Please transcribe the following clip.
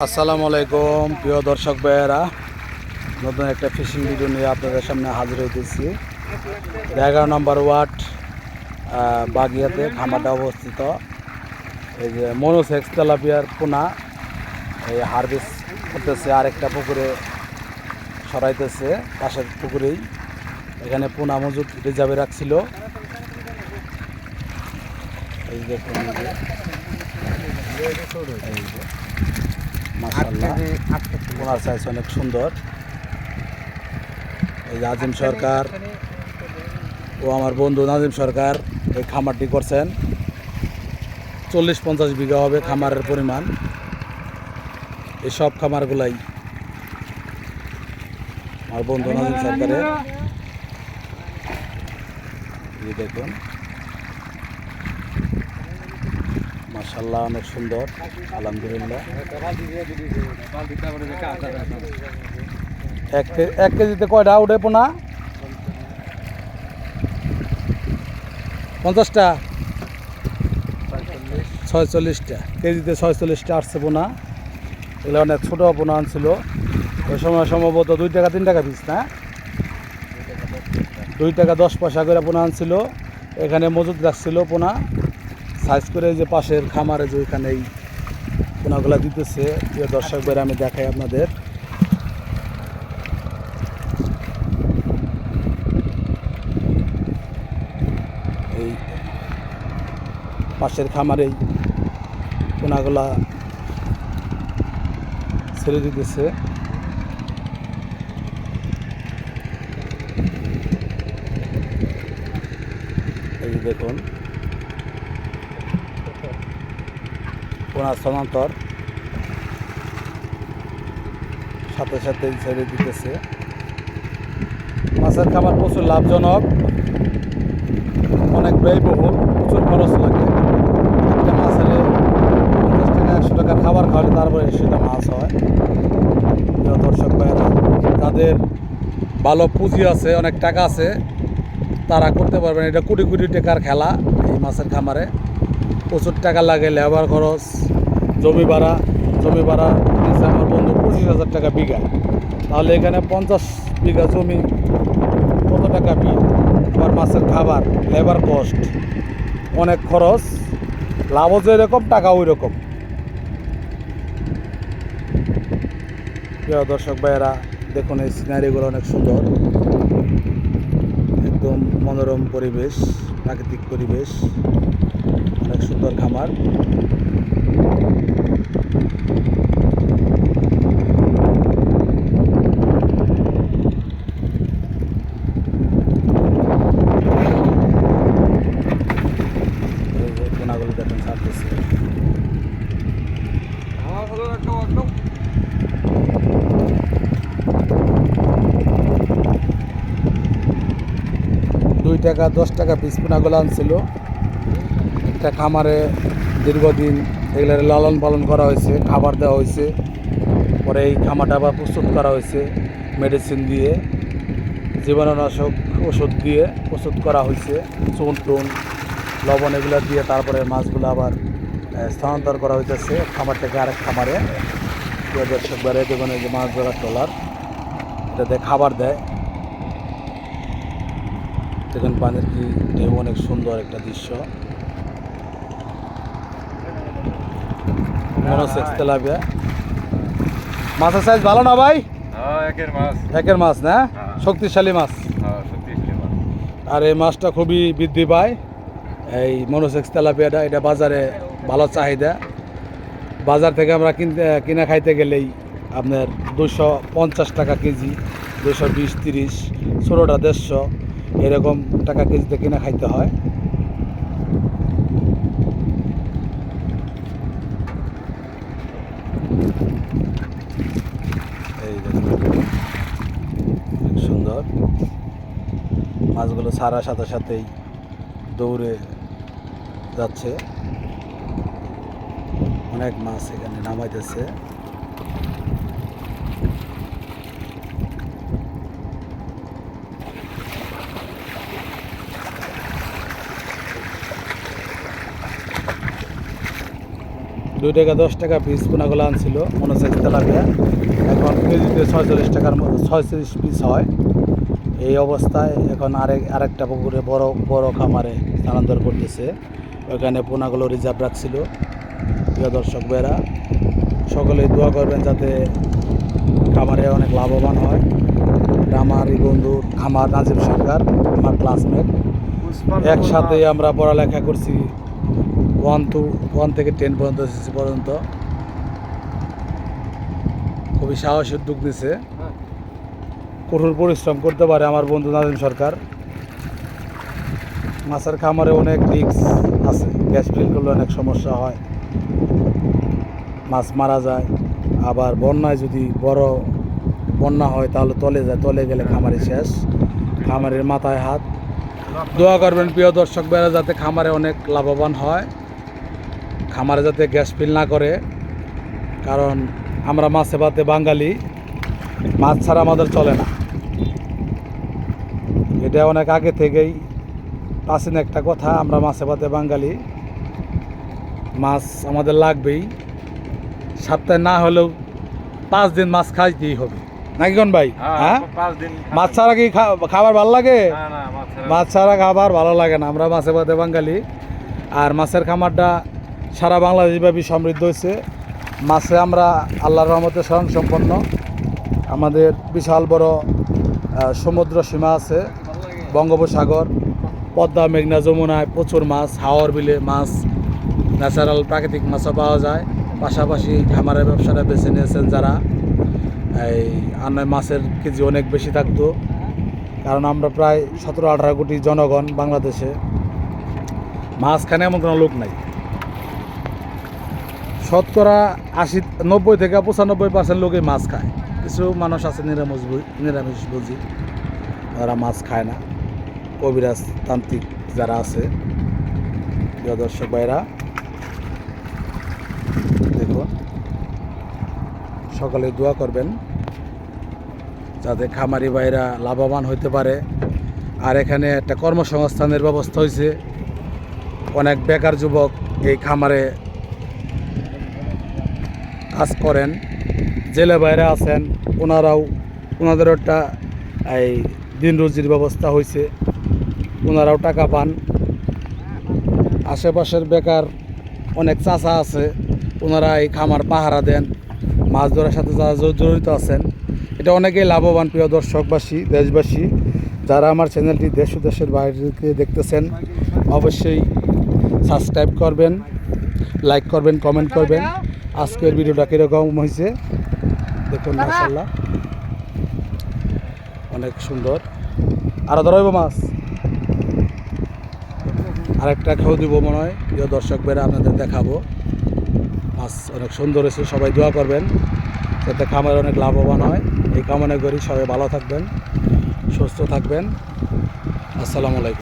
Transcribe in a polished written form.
আসসালামু আলাইকুম প্রিয় দর্শক ভাইয়েরা, নতুন একটা ফিশিং ভিডিও নিয়ে আপনাদের সামনে হাজির হইতেছি। 11 নম্বর ওয়ার্ড বাগিয়াতে খামারটা অবস্থিত। এই যে মনোসেক্স তেলাপিয়ার পোনা এই হারভেস্ট করতেছে, আরেকটা পুকুরে সরাইতেছে পাশের পুকুরেই। এখানে পোনা মজুদ রিজার্ভে রাখছিল। এই দেখুন, এই যে মাশাআল্লাহ, পোনার সাইজ অনেক সুন্দর। এই যে আজিম সরকার ও আমার বন্ধু নাজিম সরকার এই খামারটি করছেন। 40-50 বিঘা হবে খামারের পরিমাণ। এই সব খামারগুলাই আমার বন্ধু নাজিম সরকারের। এই দেখুন মাশাআল্লাহ, অনেক সুন্দর, আলহামদুলিল্লাহ। 1 কেজিতে কয়টা উঠে পোনা? 50টা, 46টা কেজিতে 46টা আসছে পোনা। এগুলো অনেক ছোটো পোনা আনছিল ওই সময়, সম্ভবত 2 টাকা 3 টাকা পিস, না 2 টাকা 10 পয়সা করে পোনা আনছিল। এখানে মজুদ রাখছিল পোনা সাইজ করে। যে পাশের খামারে যে এখানে এই পোনাগুলা দিতেছে, প্রিয় দর্শক ভাইরা আমি দেখাই আপনাদের। এই পাশের খামারেই পোনাগুলা ছেড়ে দিতেছে। এই দেখুন পোনা স্থানান্তর সাথে সাথেই ছেড়ে দিতেছে। মাছের খামার প্রচুর লাভজনক, অনেক ব্যয়বহুল, প্রচুর খরচ লাগে। একটা মাছের 50 টাকা 100 টাকা খাবার খাওয়ালে তারপরে সেটা মাছ হয়। প্রিয় দর্শক ভাইয়েরা, যাদের ভালো পুঁজি আছে, অনেক টাকা আছে, তারা করতে পারবেন। এটা কোটি কোটি টাকার খেলা। এই মাছের খামারে প্রচুর টাকা লাগে, লেবার খরচ, জমি ভাড়া নিচে আমার বন্ধু 25,000 টাকা বিঘা। তাহলে এখানে 50 বিঘা জমি, কত টাকা বিল, আবার মাছের খাবার, লেবার কস্ট, অনেক খরচ। লাভও যেরকম, টাকা ওই রকম। প্রিয় দর্শক ভাইয়েরা, দেখুন এই সিনারিগুলো অনেক সুন্দর, একদম মনোরম পরিবেশ, প্রাকৃতিক পরিবেশ, অনেক সুন্দর খামার। পোনাগুলো দেখেন ছাড়তেছে। টাকা 10 টাকা পিস পোনাগুলো আনছিল। একটা খামারে দীর্ঘদিন এগুলোর লালন পালন করা হয়েছে, খাবার দেওয়া হয়েছে, পরে এই খামারটা আবার প্রস্তুত করা হয়েছে মেডিসিন দিয়ে, জীবাণুনাশক ওষুধ দিয়ে প্রস্তুত করা হয়েছে, চুন টুন লবণ এগুলো দিয়ে। তারপরে মাছগুলো আবার স্থানান্তর করা হইতেছে খামার থেকে আরেক খামারে। দর্শক বারে দেখুন, এই যে মাছ ধরার ট্রলার, এটাতে খাবার দেয়। দেখুন পানির কি ঢেউ, অনেক সুন্দর একটা দৃশ্য। মনোসেক্স তেলাপিয়া মাছের সাইজ ভালো না ভাই? একের মাছ না, শক্তিশালী মাছ। আর এই মাছটা খুবই বৃদ্ধি পায়, এই মনোসেক্স তেলাপিয়াটা। এটা বাজারে ভালো চাহিদা। বাজার থেকে আমরা কিনা খাইতে গেলেই আপনার 250 টাকা কেজি, 220-30, ছোটোটা 150, এরকম টাকা কেজিতে কিনা খাইতে হয়। এই দেখুন সুন্দর মাছগুলো ছাড়ার সাথে সাথেই দৌড়ে যাচ্ছে। অনেক মাছ এখানে নামাইতেছে। 2 টাকা 10 টাকা পিস পোনাগুলো আনছিল মনোসাইজ তেলাপিয়া, এখন কেজিতে 46 টাকার মতো 46 পিস হয়। এই অবস্থায় এখন আরেকটা পুকুরে বড় খামারে স্থানান্তর করতেছে। ওখানে পোনাগুলো রিজার্ভ রাখছিল। প্রিয় দর্শক ভাইরা, সকলেই দোয়া করবেন যাতে খামারে অনেক লাভবান হয়। এটা আমারই বন্ধু খামার নাজিম সরকার, আমার ক্লাসমেট। একসাথেই আমরা পড়ালেখা করছি 1 থেকে 10 পর্যন্ত, এসএসসি পর্যন্ত। খুবই সাহসী উদ্যোগ নিছে, কঠোর পরিশ্রম করতে পারে আমার বন্ধু নাজিম সরকার। মাছের খামারে অনেক রিস্ক আছে, গ্যাস ফিল করলে অনেক সমস্যা হয়, মাছ মারা যায়। আবার বন্যায় যদি বড় বন্যা হয় তাহলে তলে যায়, তলে গেলে খামারে শেষ, খামারের মাথায় হাত। দোয়া করবেন প্রিয় দর্শক ভাইরা যাতে খামারে অনেক লাভবান হয়, খামারে যাতে গ্যাস ফিল না করে। কারণ আমরা মাছে ভাতে বাঙালি, মাছ ছাড়া আমাদের চলে না। এটা অনেক আগে থেকেই প্রাচীন একটা কথা, আমরা মাছে ভাতে বাঙালি, মাছ আমাদের লাগবেই। সপ্তাহে না হলেও 5 দিন মাছ খাইতেই হবে, নাকি কোন ভাই? হ্যাঁ, মাছ ছাড়া কি খাবার ভালো লাগে? মাছ ছাড়া খাবার ভালো লাগে না। আমরা মাছে ভাতে বাঙালি। আর মাছের খামারটা সারা বাংলাদেশব্যাপী সমৃদ্ধ হয়েছে। মাছে আমরা আল্লাহর রহমতে স্বয়ংসম্পন্ন। আমাদের বিশাল বড় সমুদ্র সীমা আছে, বঙ্গোপসাগর, পদ্মা, মেঘনা, যমুনায় প্রচুর মাছ, হাওর বিলে মাছ, ন্যাচারাল প্রাকৃতিক মাছও পাওয়া যায়। পাশাপাশি খামারের ব্যবসাটা বেছে নিয়েছেন যারা, এই আন্নায় মাছের কেজি অনেক বেশি থাকতো। কারণ আমরা প্রায় 17-18 কোটি জনগণ বাংলাদেশে, মাছ খানে এমন কোনো লোক নাই। 90 থেকে 95% লোকই মাছ খায়। কিছু মানুষ আছে নিরামিষ বুঝি, তারা মাছ খায় না, কবিরাজ তান্ত্রিক যারা আছে। প্রিয় দর্শক ভাইরা, দেখুন সকালে দোয়া করবেন যাতে খামারি ভাইরা লাভবান হইতে পারে। আর এখানে একটা কর্মসংস্থানের ব্যবস্থা হয়েছে, অনেক বেকার যুবক এই খামারে কাজ করেন, জেলে বাইরে আছেন, ওনাদেরও একটা এই দিন রুজির ব্যবস্থা হয়েছে, ওনারাও টাকা পান। আশেপাশের বেকার অনেক চাচা আছে, ওনারা এই খামার পাহারা দেন, মাছ ধরার সাথে যারা জড়িত আছেন। এটা অনেকেই লাভবান। প্রিয় দর্শকবাসী, দেশবাসী, যারা আমার চ্যানেলটি দেশ ও দেশের বাইরে থেকে দেখতেছেন, অবশ্যই সাবস্ক্রাইব করবেন, লাইক করবেন, কমেন্ট করবেন। আজকের ভিডিওটা কীরকম হয়েছে দেখুন, মাশাআল্লাহ অনেক সুন্দর। আরও ধরাইব মাছ, আরেকটা খেয়েও দিব মনে হয়। প্রিয় দর্শক ভাইরা, আপনাদের দেখাবো মাছ অনেক সুন্দর হয়েছে। সবাই দোয়া করবেন যাতে খামারে অনেক লাভবান হয়। এই কামনা করি সবাই ভালো থাকবেন, সুস্থ থাকবেন। আসসালামু আলাইকুম।